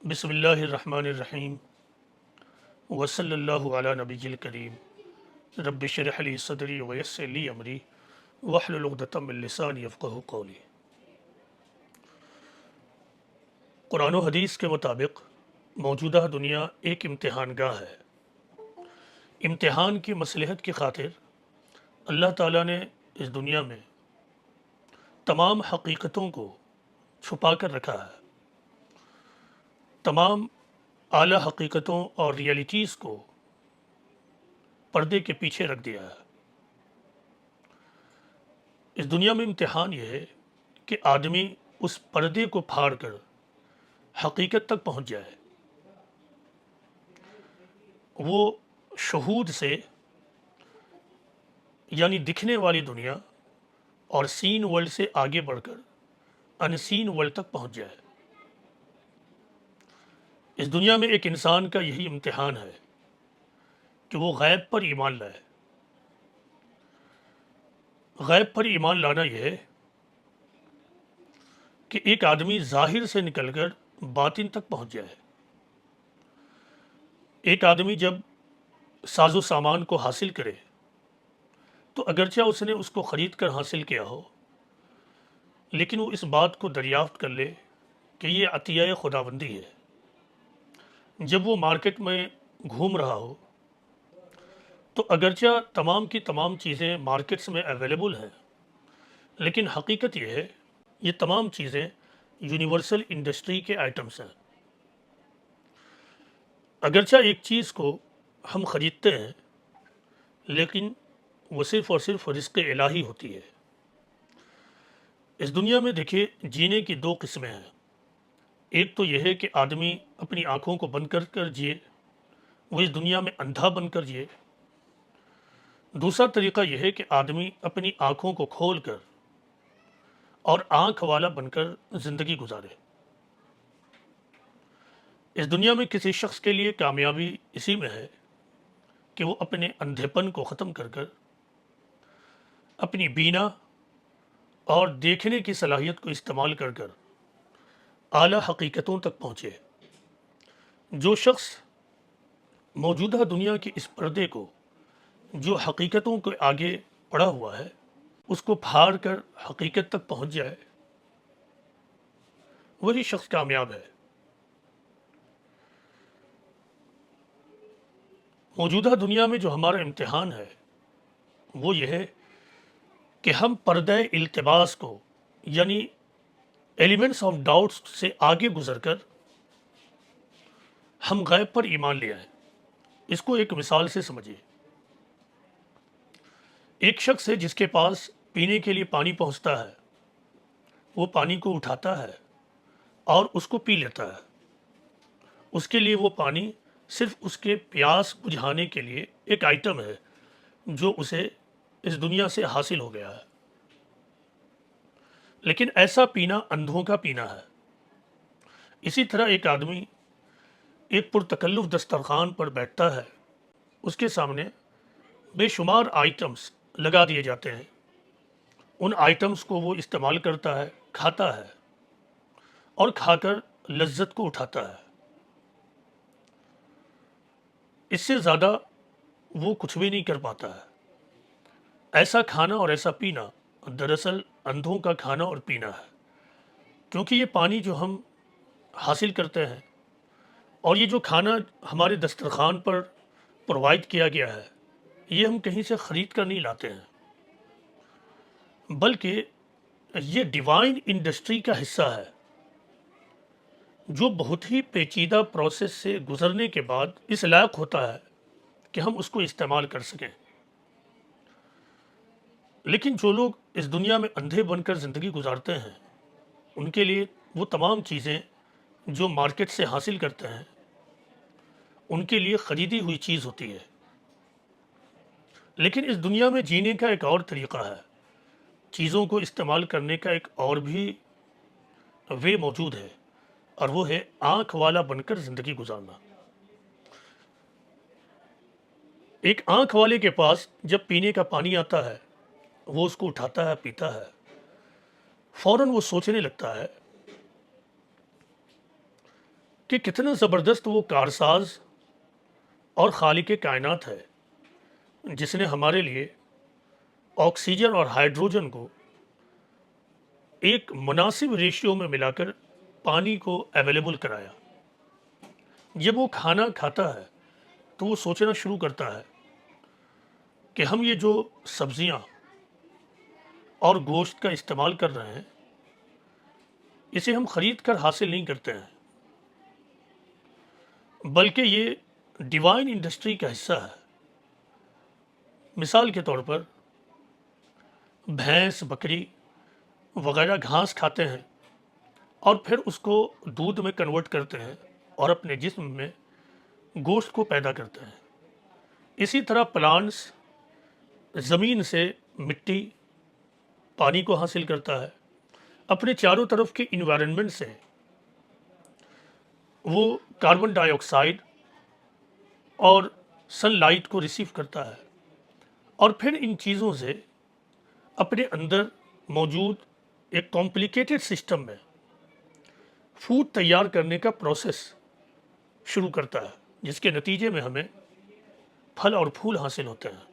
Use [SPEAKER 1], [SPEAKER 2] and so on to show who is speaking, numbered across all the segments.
[SPEAKER 1] بسم اللہ الرحمن الرحیم وصلی اللہ علی نبی الکریم رب اشرح لی صدری ویسر لی امری واحلل عقدۃ من لسانی یفقہوا قولی۔ قرآن و حدیث کے مطابق موجودہ دنیا ایک امتحان گاہ ہے۔ امتحان کی مصلحت کی خاطر اللہ تعالیٰ نے اس دنیا میں تمام حقیقتوں کو چھپا کر رکھا ہے، تمام اعلیٰ حقیقتوں اور ریئلٹیز کو پردے کے پیچھے رکھ دیا ہے۔ اس دنیا میں امتحان یہ ہے کہ آدمی اس پردے کو پھاڑ کر حقیقت تک پہنچ جائے، وہ شہود سے یعنی دکھنے والی دنیا اور سین ورلڈ سے آگے بڑھ کر ان سین ورلڈ تک پہنچ جائے۔ اس دنیا میں ایک انسان کا یہی امتحان ہے کہ وہ غیب پر ایمان لائے۔ غیب پر ایمان لانا یہ ہے کہ ایک آدمی ظاہر سے نکل کر باطن تک پہنچ جائے۔ ایک آدمی جب ساز و سامان کو حاصل کرے تو اگرچہ اس نے اس کو خرید کر حاصل کیا ہو، لیکن وہ اس بات کو دریافت کر لے کہ یہ عطیہ خداوندی ہے۔ جب وہ مارکیٹ میں گھوم رہا ہو تو اگرچہ تمام کی تمام چیزیں مارکیٹس میں اویلیبل ہیں، لیکن حقیقت یہ ہے یہ تمام چیزیں یونیورسل انڈسٹری کے آئٹمس ہیں۔ اگرچہ ایک چیز کو ہم خریدتے ہیں لیکن وہ صرف اور صرف رزق الہی ہوتی ہے۔ اس دنیا میں دیکھیے جینے کی دو قسمیں ہیں۔ ایک تو یہ ہے کہ آدمی اپنی آنکھوں کو بند کر کر جیے، وہ اس دنیا میں اندھا بن کر جیے۔ دوسرا طریقہ یہ ہے کہ آدمی اپنی آنکھوں کو کھول کر اور آنکھ والا بن کر زندگی گزارے۔ اس دنیا میں کسی شخص کے لیے کامیابی اسی میں ہے کہ وہ اپنے اندھے پن کو ختم کر کر اپنی بینا اور دیکھنے کی صلاحیت کو استعمال کر کر اعلیٰ حقیقتوں تک پہنچے۔ جو شخص موجودہ دنیا کے اس پردے کو، جو حقیقتوں کے آگے پڑا ہوا ہے، اس کو پھاڑ کر حقیقت تک پہنچ جائے، وہی شخص کامیاب ہے۔ موجودہ دنیا میں جو ہمارا امتحان ہے وہ یہ ہے کہ ہم پردہ التباس کو یعنی ایلیمنٹس آف ڈاؤٹس سے آگے گزر کر ہم غیب پر ایمان لے آئیں۔ اس کو ایک مثال سے سمجھیے۔ ایک شخص ہے جس کے پاس پینے کے لیے پانی پہنچتا ہے، وہ پانی کو اٹھاتا ہے اور اس کو پی لیتا ہے۔ اس کے لیے وہ پانی صرف اس کے پیاس بجھانے کے لیے ایک آئٹم ہے جو اسے اس دنیا سے حاصل ہو گیا ہے۔ لیکن ایسا پینا اندھوں کا پینا ہے۔ اسی طرح ایک آدمی ایک پرتکلف دسترخوان پر بیٹھتا ہے، اس کے سامنے بے شمار آئٹمس لگا دیے جاتے ہیں، ان آئٹمس کو وہ استعمال کرتا ہے، کھاتا ہے اور کھا کر لذت کو اٹھاتا ہے۔ اس سے زیادہ وہ کچھ بھی نہیں کر پاتا ہے۔ ایسا کھانا اور ایسا پینا دراصل اندھوں کا کھانا اور پینا ہے، کیونکہ یہ پانی جو ہم حاصل کرتے ہیں اور یہ جو کھانا ہمارے دسترخوان پر پرووائڈ کیا گیا ہے، یہ ہم کہیں سے خرید کر نہیں لاتے ہیں، بلکہ یہ ڈیوائن انڈسٹری کا حصہ ہے جو بہت ہی پیچیدہ پروسیس سے گزرنے کے بعد اس لائق ہوتا ہے کہ ہم اس کو استعمال کر سکیں۔ لیکن جو لوگ اس دنیا میں اندھے بن کر زندگی گزارتے ہیں، ان کے لیے وہ تمام چیزیں جو مارکیٹ سے حاصل کرتے ہیں ان کے لیے خریدی ہوئی چیز ہوتی ہے۔ لیکن اس دنیا میں جینے کا ایک اور طریقہ ہے، چیزوں کو استعمال کرنے کا ایک اور بھی وے موجود ہے، اور وہ ہے آنکھ والا بن کر زندگی گزارنا۔ ایک آنکھ والے کے پاس جب پینے کا پانی آتا ہے، وہ اس کو اٹھاتا ہے، پیتا ہے، فوراً وہ سوچنے لگتا ہے کہ کتنا زبردست وہ کارساز اور خالق کائنات ہے جس نے ہمارے لیے آکسیجن اور ہائیڈروجن کو ایک مناسب ریشیو میں ملا کر پانی کو اویلیبل کرایا۔ جب وہ کھانا کھاتا ہے تو وہ سوچنا شروع کرتا ہے کہ ہم یہ جو سبزیاں اور گوشت کا استعمال کر رہے ہیں اسے ہم خرید کر حاصل نہیں کرتے ہیں، بلکہ یہ ڈیوائن انڈسٹری کا حصہ ہے۔ مثال کے طور پر بھینس، بکری وغیرہ گھاس کھاتے ہیں اور پھر اس کو دودھ میں کنورٹ کرتے ہیں اور اپنے جسم میں گوشت کو پیدا کرتے ہیں۔ اسی طرح پلانٹس زمین سے مٹی، پانی کو حاصل کرتا ہے، اپنے چاروں طرف کے انوائرنمنٹ سے وہ کاربن ڈائی آکسائڈ اور سن لائٹ کو ریسیو کرتا ہے اور پھر ان چیزوں سے اپنے اندر موجود ایک کمپلیکیٹڈ سسٹم میں فوڈ تیار کرنے کا پروسیس شروع کرتا ہے، جس کے نتیجے میں ہمیں پھل اور پھول حاصل ہوتے ہیں۔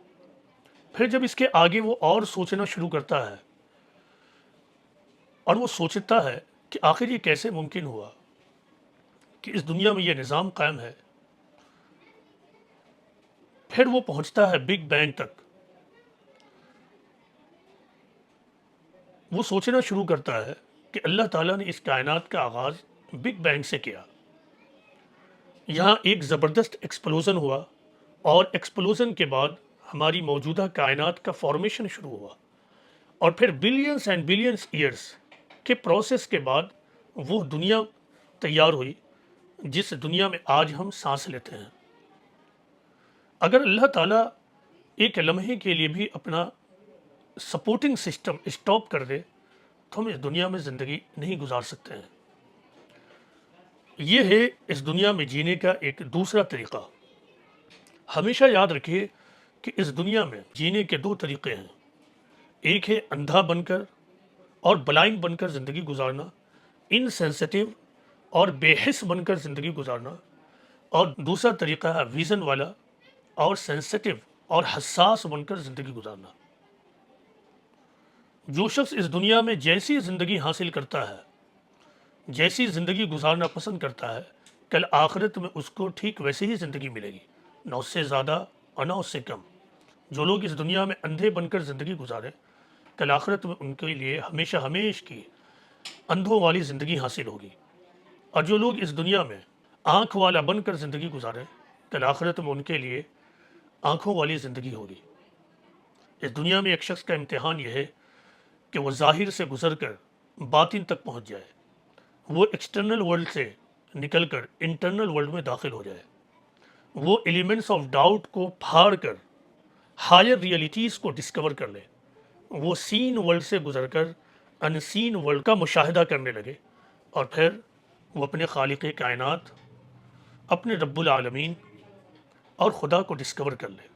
[SPEAKER 1] پھر جب اس کے آگے وہ اور سوچنا شروع کرتا ہے اور وہ سوچتا ہے کہ آخر یہ کیسے ممکن ہوا کہ اس دنیا میں یہ نظام قائم ہے، پھر وہ پہنچتا ہے بگ بینگ تک۔ وہ سوچنا شروع کرتا ہے کہ اللہ تعالیٰ نے اس کائنات کا آغاز بگ بینگ سے کیا۔ یہاں ایک زبردست ایکسپلوژن ہوا اور ایکسپلوژن کے بعد ہماری موجودہ کائنات کا فارمیشن شروع ہوا، اور پھر بلینز اینڈ بلینز ایئرز کے پروسیس کے بعد وہ دنیا تیار ہوئی جس دنیا میں آج ہم سانس لیتے ہیں۔ اگر اللہ تعالیٰ ایک لمحے کے لیے بھی اپنا سپورٹنگ سسٹم اسٹاپ کر دے تو ہم اس دنیا میں زندگی نہیں گزار سکتے ہیں۔ یہ ہے اس دنیا میں جینے کا ایک دوسرا طریقہ۔ ہمیشہ یاد رکھیے کہ اس دنیا میں جینے کے دو طریقے ہیں، ایک ہے اندھا بن کر اور بلائنڈ بن کر زندگی گزارنا، انسینسٹیو اور بے حس بن کر زندگی گزارنا، اور دوسرا طریقہ ہے ویژن والا اور سینسٹیو اور حساس بن کر زندگی گزارنا۔ جو شخص اس دنیا میں جیسی زندگی حاصل کرتا ہے، جیسی زندگی گزارنا پسند کرتا ہے، کل آخرت میں اس کو ٹھیک ویسے ہی زندگی ملے گی، نہ اس سے زیادہ اور نہ اس سے کم۔ جو لوگ اس دنیا میں اندھے بن کر زندگی گزارے، کل آخرت میں ان کے لیے ہمیشہ ہمیش کی اندھوں والی زندگی حاصل ہوگی، اور جو لوگ اس دنیا میں آنکھ والا بن کر زندگی گزارے، کل آخرت میں ان کے لیے آنکھوں والی زندگی ہوگی۔ اس دنیا میں ایک شخص کا امتحان یہ ہے کہ وہ ظاہر سے گزر کر باطن تک پہنچ جائے، وہ ایکسٹرنل ورلڈ سے نکل کر انٹرنل ورلڈ میں داخل ہو جائے، وہ ایلیمنٹس آف ڈاؤٹ کو پھاڑ کر ہائر ریئلٹیز کو ڈسکور کر لے، وہ سین ورلڈ سے گزر کر ان سین ورلڈ کا مشاہدہ کرنے لگے، اور پھر وہ اپنے خالق کائنات، اپنے رب العالمین اور خدا کو ڈسکور کر لے۔